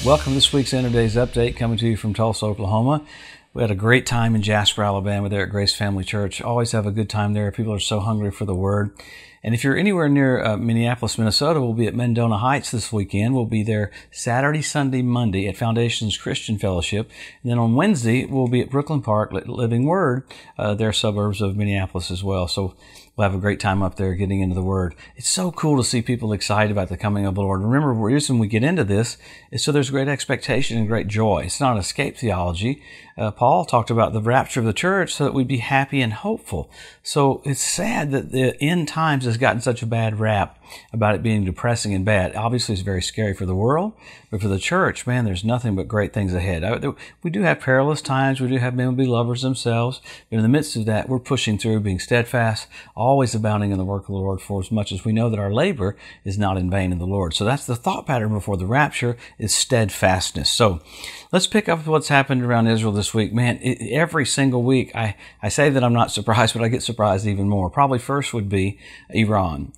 Welcome to this week's End of Days Update, coming to you from Tulsa, Oklahoma. We had a great time in Jasper, Alabama there at Grace Family Church. Always have a good time there. People are so hungry for the Word. And if you're anywhere near Minneapolis, Minnesota, we'll be at Mendona Heights this weekend. We'll be there Saturday, Sunday, Monday at Foundations Christian Fellowship. And then on Wednesday, we'll be at Brooklyn Park, Living Word. They're suburbs of Minneapolis as well. So we'll have a great time up there getting into the Word. It's so cool to see people excited about the coming of the Lord. Remember, the reason we get into this is so there's great expectation and great joy. It's not escape theology. Paul talked about the rapture of the church so that we'd be happy and hopeful. So it's sad that the end times has gotten such a bad rap about it being depressing and bad. Obviously, it's very scary for the world, but for the church, man, there's nothing but great things ahead. We do have perilous times. We do have men who be lovers themselves. But in the midst of that, we're pushing through, being steadfast, always abounding in the work of the Lord, for as much as we know that our labor is not in vain in the Lord. So that's the thought pattern before the rapture, is steadfastness. So let's pick up what's happened around Israel this week. Man, every single week, I say that I'm not surprised, but I get surprised even more. Probably first would be Iran.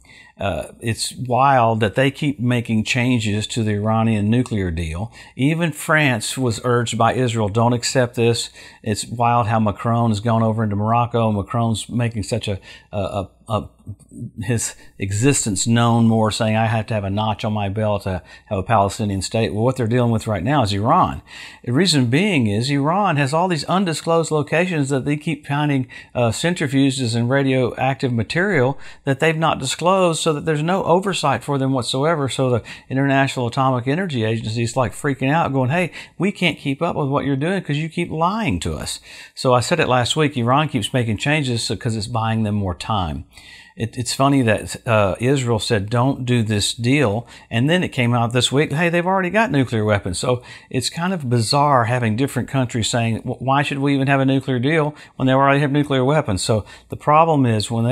It's wild that they keep making changes to the Iranian nuclear deal. Even France was urged by Israel, don't accept this. It's wild how Macron has gone over into Morocco. Macron's making such his existence known more, saying I have to have a notch on my belt to have a Palestinian state. Well, what they're dealing with right now is Iran. The reason being is Iran has all these undisclosed locations that they keep finding centrifuges and radioactive material that they've not disclosed, so that there's no oversight for them whatsoever. So the International Atomic Energy Agency is like freaking out, going, hey, we can't keep up with what you're doing because you keep lying to us. So I said it last week, Iran keeps making changes because it's buying them more time. It's funny that Israel said, don't do this deal. And then it came out this week, hey, they've already got nuclear weapons. So it's kind of bizarre having different countries saying, why should we even have a nuclear deal when they already have nuclear weapons? So the problem is when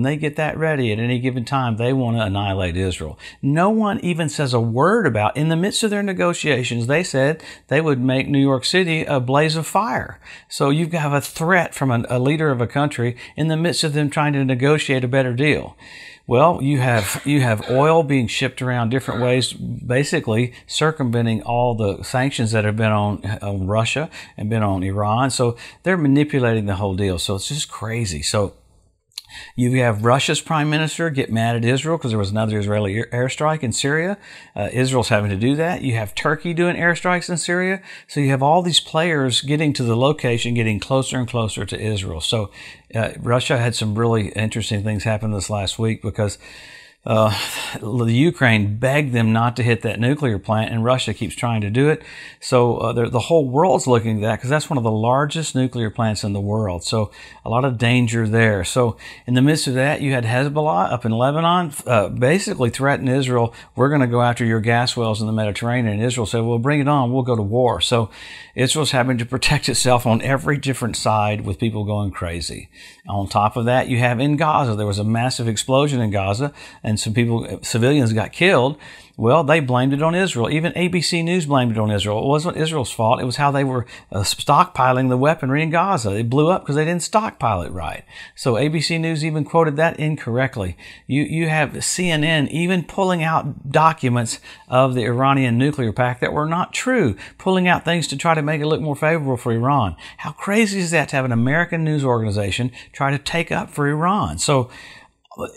they get that ready at any given time, they want to annihilate Israel. No one even says a word about, in the midst of their negotiations, they said they would make New York City a blaze of fire. So you've got a threat from a leader of a country in the midst of them trying to negotiate a better deal. Well, you have oil being shipped around different ways, basically circumventing all the sanctions that have been on Russia and been on Iran. So they're manipulating the whole deal. So it's just crazy. So you have Russia's prime minister get mad at Israel because there was another Israeli airstrike in Syria. Israel's having to do that. You have Turkey doing airstrikes in Syria. So you have all these players getting to the location, getting closer and closer to Israel. So Russia had some really interesting things happen this last week because the Ukraine begged them not to hit that nuclear plant, and Russia keeps trying to do it. So the whole world's looking at that because that's one of the largest nuclear plants in the world. So a lot of danger there. So in the midst of that, you had Hezbollah up in Lebanon basically threaten Israel, we're going to go after your gas wells in the Mediterranean. And Israel said, well, bring it on. We'll go to war. So Israel's having to protect itself on every different side with people going crazy. On top of that, you have in Gaza, there was a massive explosion in Gaza, and some people, civilians got killed. Well, they blamed it on Israel. Even ABC News blamed it on Israel. It wasn't Israel's fault. It was how they were stockpiling the weaponry in Gaza. It blew up because they didn't stockpile it right. So ABC News even quoted that incorrectly. You have CNN even pulling out documents of the Iranian nuclear pact that were not true, pulling out things to try to make it look more favorable for Iran. How crazy is that to have an American news organization try to take up for Iran? So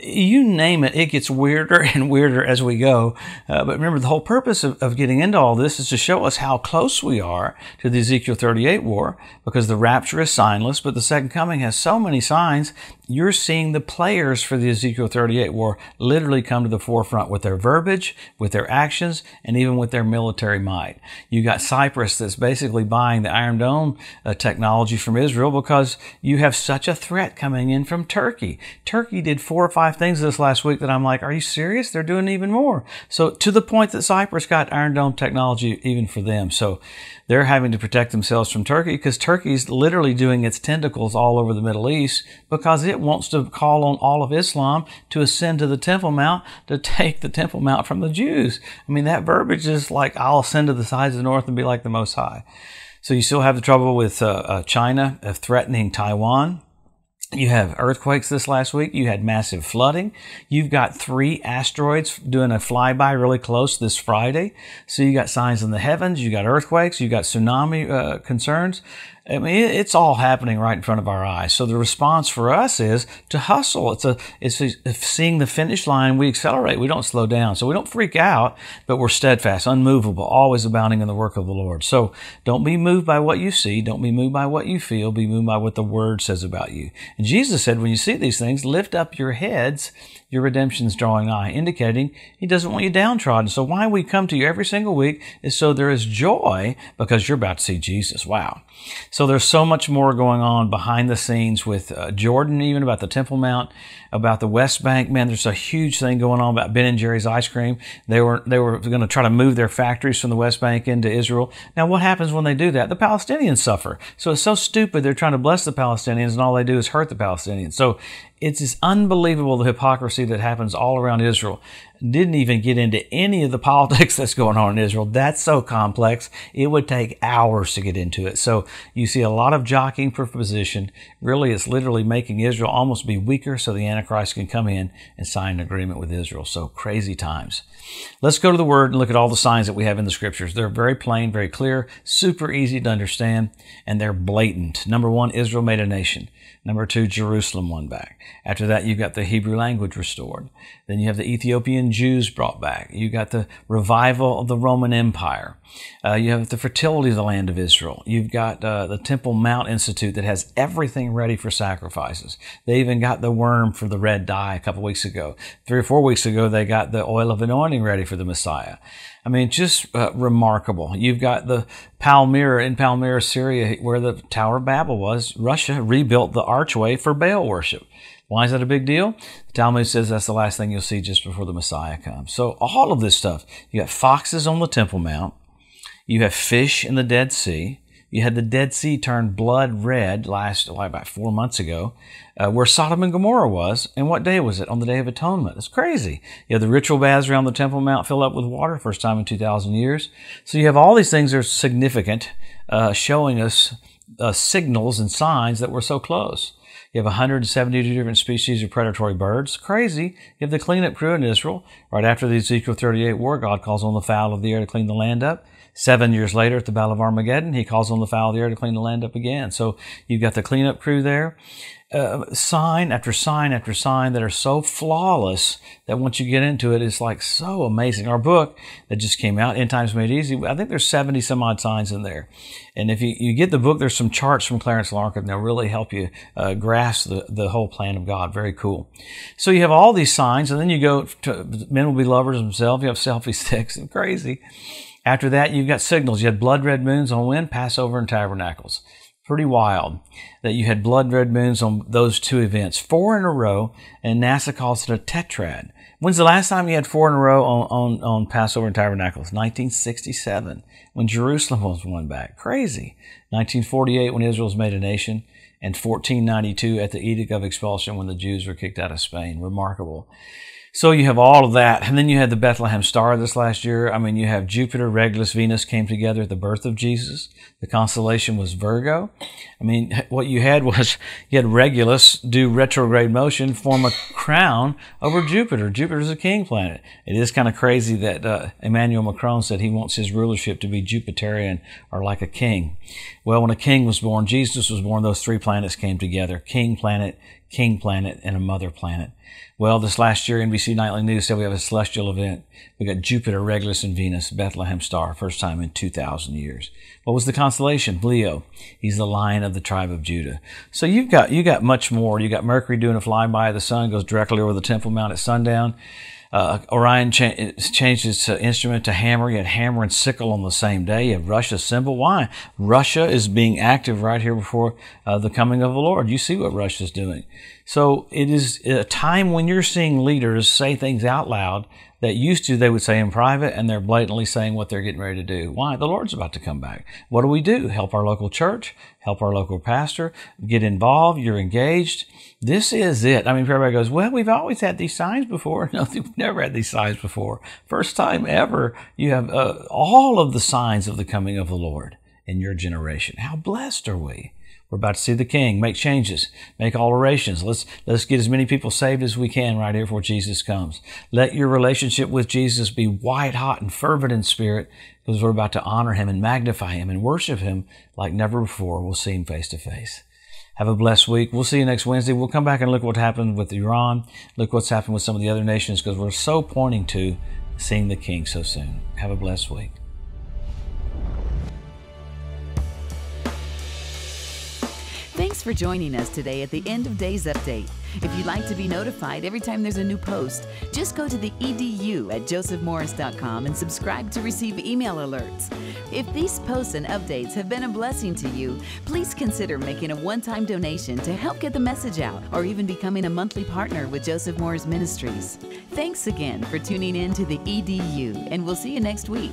you name it, it gets weirder and weirder as we go. But remember, the whole purpose of getting into all this is to show us how close we are to the Ezekiel 38 war, because the rapture is signless, but the second coming has so many signs. You're seeing the players for the Ezekiel 38 war literally come to the forefront with their verbiage, with their actions, and even with their military might. You got Cyprus that's basically buying the Iron Dome technology from Israel because you have such a threat coming in from Turkey. Turkey did 4 or 5 things this last week that I'm like, are you serious? They're doing even more. So to the point that Cyprus got Iron Dome technology even for them. So they're having to protect themselves from Turkey because Turkey's literally doing its tentacles all over the Middle East because it wants to call on all of Islam to ascend to the Temple Mount to take the Temple Mount from the Jews. I mean, that verbiage is like, I'll ascend to the sides of the north and be like the Most High. So you still have the trouble with China threatening Taiwan. You have earthquakes this last week. You had massive flooding. You've got 3 asteroids doing a flyby really close this Friday. So you got signs in the heavens. You got earthquakes. You got tsunami concerns. I mean, it's all happening right in front of our eyes. So the response for us is to hustle. It's seeing the finish line. We accelerate. We don't slow down. So we don't freak out, but we're steadfast, unmovable, always abounding in the work of the Lord. So don't be moved by what you see. Don't be moved by what you feel. Be moved by what the Word says about you. And Jesus said, when you see these things, lift up your heads. Your redemption's drawing nigh, indicating He doesn't want you downtrodden. So why we come to you every single week is so there is joy because you're about to see Jesus. Wow. So there's so much more going on behind the scenes with Jordan, even about the Temple Mount, about the West Bank. Man, there's a huge thing going on about Ben and Jerry's ice cream. They were going to try to move their factories from the West Bank into Israel. Now, what happens when they do that? The Palestinians suffer. So it's so stupid. They're trying to bless the Palestinians, and all they do is hurt the Palestinians. So it's just unbelievable, the hypocrisy that happens all around Israel. Didn't even get into any of the politics that's going on in Israel. That's so complex. It would take hours to get into it. So you see a lot of jockeying for position. Really, it's literally making Israel almost be weaker so the Antichrist can come in and sign an agreement with Israel. So crazy times. Let's go to the Word and look at all the signs that we have in the Scriptures. They're very plain, very clear, super easy to understand, and they're blatant. Number 1, Israel made a nation. Number 2, Jerusalem won back. After that, you've got the Hebrew language restored. Then you have the Ethiopian Jews brought back. You got the revival of the Roman Empire. You have the fertility of the land of Israel. You've got the Temple Mount Institute that has everything ready for sacrifices. They even got the worm for the red dye a couple weeks ago. 3 or 4 weeks ago, they got the oil of anointing ready for the Messiah. I mean, just remarkable. You've got the Palmyra, Syria, where the Tower of Babel was. Russia rebuilt the archway for Baal worship. Why is that a big deal? The Talmud says that's the last thing you'll see just before the Messiah comes. So all of this stuff. You got foxes on the Temple Mount. You have fish in the Dead Sea. You had the Dead Sea turn blood red about 4 months ago, where Sodom and Gomorrah was. And what day was it? On the Day of Atonement. It's crazy. You have the ritual baths around the Temple Mount filled up with water, first time in 2,000 years. So you have all these things that are significant, showing us signals and signs that we're so close. You have 172 different species of predatory birds. Crazy. You have the cleanup crew in Israel. Right after the Ezekiel 38 war, God calls on the fowl of the air to clean the land up. 7 years later, at the Battle of Armageddon, He calls on the fowl of the air to clean the land up again. So you've got the cleanup crew there. Sign after sign after sign that are so flawless that once you get into it, it's like so amazing. Our book that just came out, End Times Made Easy, I think there's 70 some odd signs in there. And if you get the book, there's some charts from Clarence Larkin, and they'll really help you grasp the whole plan of God. Very cool. So you have all these signs, and then you go to men will be lovers themselves. You have selfie sticks. It's crazy. After that, you've got signals. You had blood red moons on wind, Passover, and tabernacles. Pretty wild that you had blood red moons on those 2 events, 4 in a row, and NASA calls it a tetrad. When's the last time you had 4 in a row on Passover and Tabernacles? 1967, when Jerusalem was won back. Crazy. 1948, when Israel was made a nation, and 1492 at the Edict of Expulsion, when the Jews were kicked out of Spain. Remarkable. So you have all of that. And then you had the Bethlehem star this last year. I mean, you have Jupiter, Regulus, Venus came together at the birth of Jesus. The constellation was Virgo. I mean, what you had was you had Regulus do retrograde motion, form a crown over Jupiter. Jupiter's a king planet. It is kind of crazy that Emmanuel Macron said he wants his rulership to be Jupiterian or like a king. Well, when a king was born, Jesus was born, those 3 planets came together. King planet, and a mother planet. Well, this last year, NBC Nightly News said we have a celestial event. We got Jupiter, Regulus, and Venus, Bethlehem star, first time in 2,000 years. What was the constellation? Leo. He's the Lion of the tribe of Judah. So you got much more. You got Mercury doing a flyby of the sun, goes directly over the Temple Mount at sundown. Orion changed its instrument to hammer. You had hammer and sickle on the same day. You have Russia's symbol. Why? Russia is being active right here before the coming of the Lord. You see what Russia's doing. So it is a time when you're seeing leaders say things out loud that used to they would say in private, and they're blatantly saying what they're getting ready to do. Why? The Lord's about to come back. What do? Help our local church, help our local pastor, get involved, you're engaged. This is it. I mean, everybody goes, well, we've always had these signs before. No, we've never had these signs before. First time ever, you have all of the signs of the coming of the Lord in your generation. How blessed are we? We're about to see the King make changes, make alterations. Let's get as many people saved as we can right here before Jesus comes. Let your relationship with Jesus be white hot and fervent in spirit, because we're about to honor him and magnify him and worship him like never before. We'll see him face to face. Have a blessed week. We'll see you next Wednesday. We'll come back and look what happened with Iran. Look what's happened with some of the other nations, because we're so pointing to seeing the King so soon. Have a blessed week. Thanks for joining us today at the End of Days Update. If you'd like to be notified every time there's a new post, just go to the edu at josephmorris.com and subscribe to receive email alerts. If these posts and updates have been a blessing to you, please consider making a one-time donation to help get the message out, or even becoming a monthly partner with Joseph Morris Ministries. Thanks again for tuning in to the EDU, and we'll see you next week.